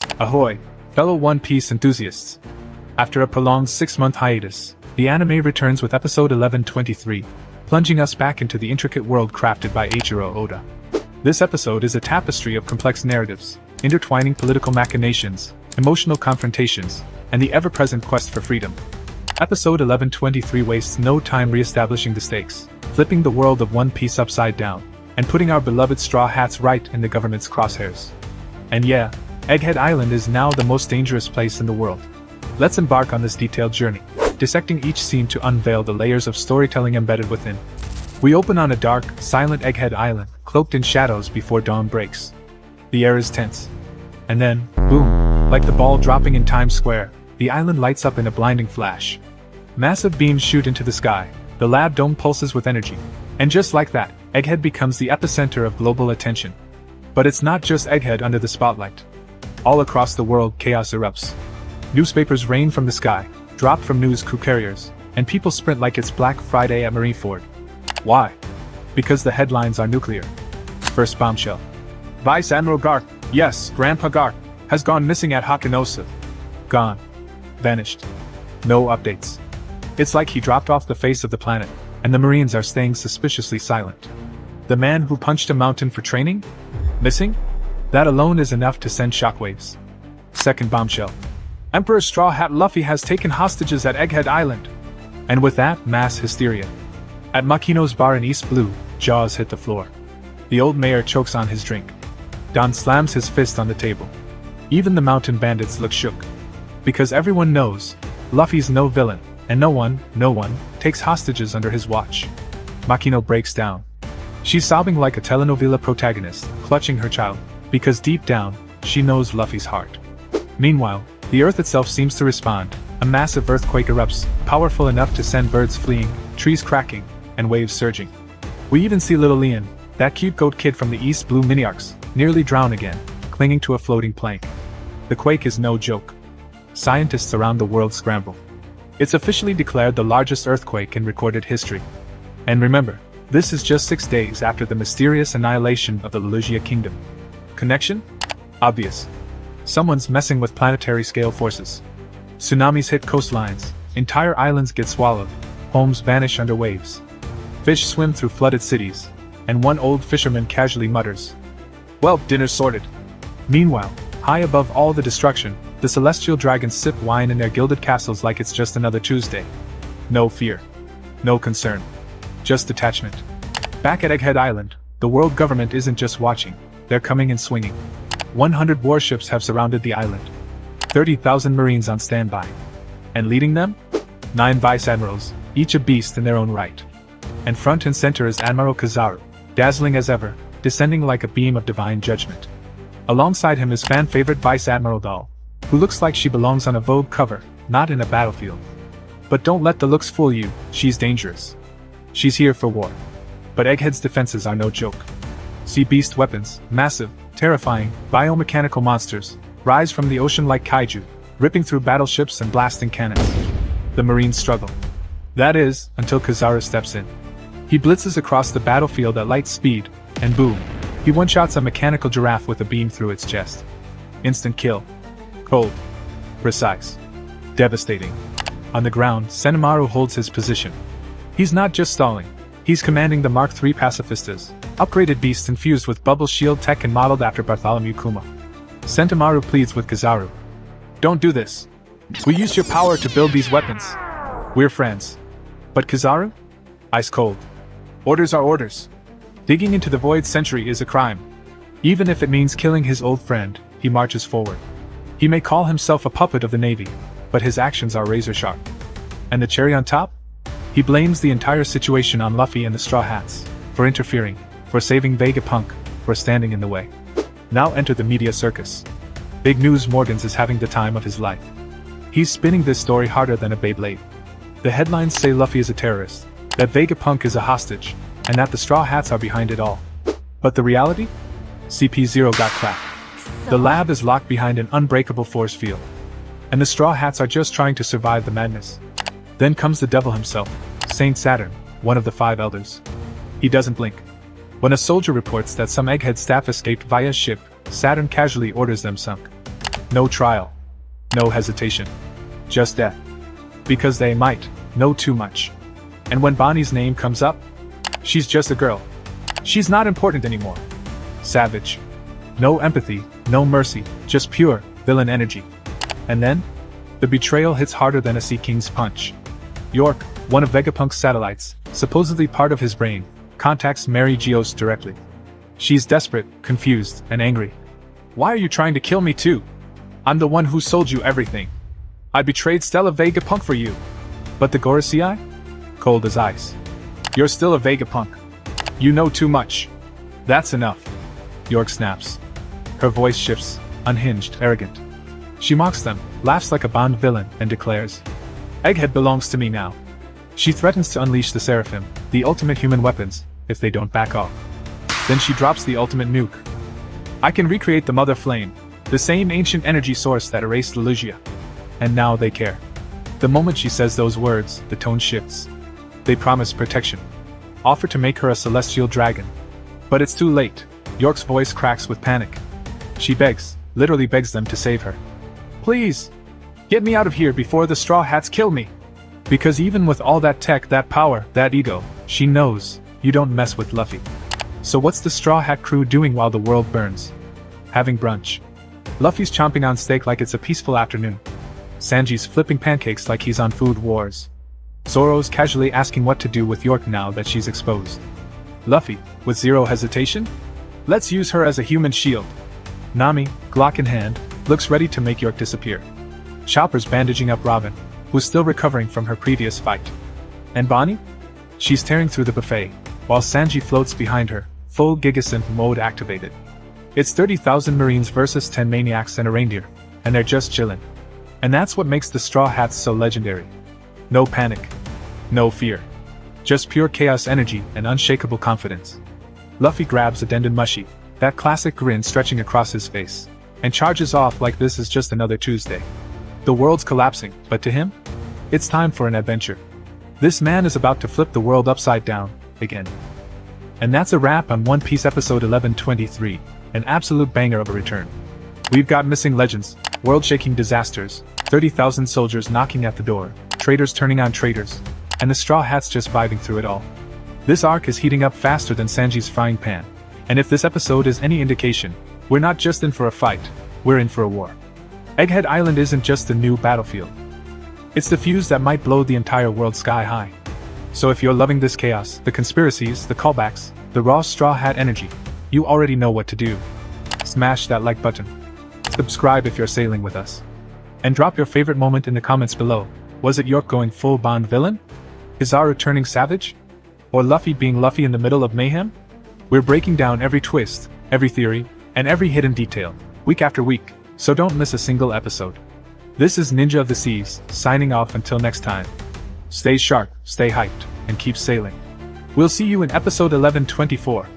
Ahoy, fellow One Piece enthusiasts! After a prolonged 6-month hiatus, the anime returns with episode 1123, plunging us back into the intricate world crafted by Eiichiro Oda. This episode is a tapestry of complex narratives, intertwining political machinations, emotional confrontations, and the ever-present quest for freedom. Episode 1123 wastes no time re-establishing the stakes, flipping the world of One Piece upside down, and putting our beloved Straw Hats right in the government's crosshairs. And yeah, Egghead Island is now the most dangerous place in the world. Let's embark on this detailed journey, dissecting each scene to unveil the layers of storytelling embedded within. We open on a dark, silent Egghead Island, cloaked in shadows before dawn breaks. The air is tense. And then, boom, like the ball dropping in Times Square, the island lights up in a blinding flash. Massive beams shoot into the sky, the lab dome pulses with energy, and just like that, Egghead becomes the epicenter of global attention. But it's not just Egghead under the spotlight. All across the world, chaos erupts. Newspapers rain from the sky, drop from news crew carriers, and people sprint like it's Black Friday at Marineford. Why? Because the headlines are nuclear. First bombshell. Vice Admiral Garth, yes, Grandpa Garth, has gone missing at Hakanosa. Gone. Vanished. No updates. It's like he dropped off the face of the planet, and the Marines are staying suspiciously silent. The man who punched a mountain for training? Missing? That alone is enough to send shockwaves. Second bombshell. Emperor Straw Hat Luffy has taken hostages at Egghead Island. And with that, mass hysteria. At Makino's bar in East Blue, jaws hit the floor. The old mayor chokes on his drink. Don slams his fist on the table. Even the mountain bandits look shook. Because everyone knows, Luffy's no villain, and no one takes hostages under his watch. Makino breaks down. She's sobbing like a telenovela protagonist, clutching her child, because deep down, she knows Luffy's heart. Meanwhile, the earth itself seems to respond. A massive earthquake erupts, powerful enough to send birds fleeing, trees cracking, and waves surging. We even see little Leon, that cute goat kid from the East Blue mini-arcs, nearly drown again, clinging to a floating plank. The quake is no joke. Scientists around the world scramble. It's officially declared the largest earthquake in recorded history. And remember, this is just 6 days after the mysterious annihilation of the Lulusia Kingdom. Connection? Obvious. Someone's messing with planetary-scale forces. Tsunamis hit coastlines, entire islands get swallowed, homes vanish under waves. Fish swim through flooded cities, and one old fisherman casually mutters, "Well, dinner's sorted." Meanwhile, high above all the destruction, the celestial dragons sip wine in their gilded castles like it's just another Tuesday. No fear. No concern. Just detachment. Back at Egghead Island, the world government isn't just watching, they're coming and swinging. 100 warships have surrounded the island. 30,000 Marines on standby. And leading them? 9 vice admirals, each a beast in their own right. And front and center is Admiral Kizaru, dazzling as ever, descending like a beam of divine judgment. Alongside him is fan-favorite Vice Admiral Doll, who looks like she belongs on a Vogue cover, not in a battlefield. But don't let the looks fool you, she's dangerous. She's here for war. But Egghead's defenses are no joke. Sea beast weapons, massive, terrifying, biomechanical monsters, rise from the ocean like kaiju, ripping through battleships and blasting cannons. The Marines struggle. That is, until Kizaru steps in. He blitzes across the battlefield at light speed, and boom, he one-shots a mechanical giraffe with a beam through its chest. Instant kill. Cold. Precise. Devastating. On the ground, Senemaru holds his position. He's not just stalling, he's commanding the Mark III pacifistas, upgraded beasts infused with bubble shield tech and modeled after Bartholomew Kuma. Sentomaru pleads with Kizaru. "Don't do this. We used your power to build these weapons. We're friends." But Kizaru? Ice cold. Orders are orders. Digging into the void century is a crime. Even if it means killing his old friend, he marches forward. He may call himself a puppet of the Navy, but his actions are razor sharp. And the cherry on top? He blames the entire situation on Luffy and the Straw Hats, for interfering, for saving Vegapunk, for standing in the way. Now enter the media circus. Big News Morgans is having the time of his life. He's spinning this story harder than a Beyblade. The headlines say Luffy is a terrorist, that Vegapunk is a hostage, and that the Straw Hats are behind it all. But the reality? CP0 got cracked. The lab is locked behind an unbreakable force field. And the Straw Hats are just trying to survive the madness. Then comes the devil himself, Saint Saturn, one of the 5 elders. He doesn't blink. When a soldier reports that some Egghead staff escaped via ship, Saturn casually orders them sunk. No trial. No hesitation. Just death. Because they might know too much. And when Bonnie's name comes up, she's just a girl. She's not important anymore. Savage. No empathy, no mercy, just pure villain energy. And then, the betrayal hits harder than a Sea King's punch. York, one of Vegapunk's satellites, supposedly part of his brain, contacts Mary Geos directly. She's desperate, confused, and angry. Why are you trying to kill me too? I'm the one who sold you everything. I betrayed Stella Vegapunk for you. But the Gorosei? Cold as ice. You're still a Vegapunk. You know too much. That's enough. York snaps. Her voice shifts, unhinged, arrogant. She mocks them, laughs like a Bond villain, and declares, Egghead belongs to me now. She threatens to unleash the Seraphim, the ultimate human weapons, if they don't back off. Then she drops the ultimate nuke. I can recreate the Mother Flame, the same ancient energy source that erased Lugia. And now they care. The moment she says those words, the tone shifts. They promise protection. Offer to make her a celestial dragon. But it's too late. York's voice cracks with panic. She begs, literally begs them to save her. Please! Get me out of here before the Straw Hats kill me! Because even with all that tech, that power, that ego, she knows, you don't mess with Luffy. So what's the Straw Hat crew doing while the world burns? Having brunch. Luffy's chomping on steak like it's a peaceful afternoon. Sanji's flipping pancakes like he's on Food Wars. Zoro's casually asking what to do with York now that she's exposed. Luffy, with zero hesitation? Let's use her as a human shield. Nami, Glock in hand, looks ready to make York disappear. Chopper's bandaging up Robin, who's still recovering from her previous fight. And Bonnie? She's tearing through the buffet, while Sanji floats behind her, full Gigasynth mode activated. It's 30,000 Marines versus 10 maniacs and a reindeer, and they're just chillin'. And that's what makes the Straw Hats so legendary. No panic. No fear. Just pure chaos energy and unshakable confidence. Luffy grabs a Denden Mushi, that classic grin stretching across his face, and charges off like this is just another Tuesday. The world's collapsing, but to him, it's time for an adventure. This man is about to flip the world upside down, again. And that's a wrap on One Piece episode 1123, an absolute banger of a return. We've got missing legends, world-shaking disasters, 30,000 soldiers knocking at the door, traitors turning on traitors, and the Straw Hats just vibing through it all. This arc is heating up faster than Sanji's frying pan, and if this episode is any indication, we're not just in for a fight, we're in for a war. Egghead Island isn't just a new battlefield. It's the fuse that might blow the entire world sky high. So if you're loving this chaos, the conspiracies, the callbacks, the raw Straw Hat energy, you already know what to do. Smash that like button. Subscribe if you're sailing with us. And drop your favorite moment in the comments below. Was it York going full Bond villain? Kizaru turning savage? Or Luffy being Luffy in the middle of mayhem? We're breaking down every twist, every theory, and every hidden detail, week after week, so don't miss a single episode. This is Ninja of the Seas, signing off until next time. Stay sharp, stay hyped, and keep sailing. We'll see you in episode 1124.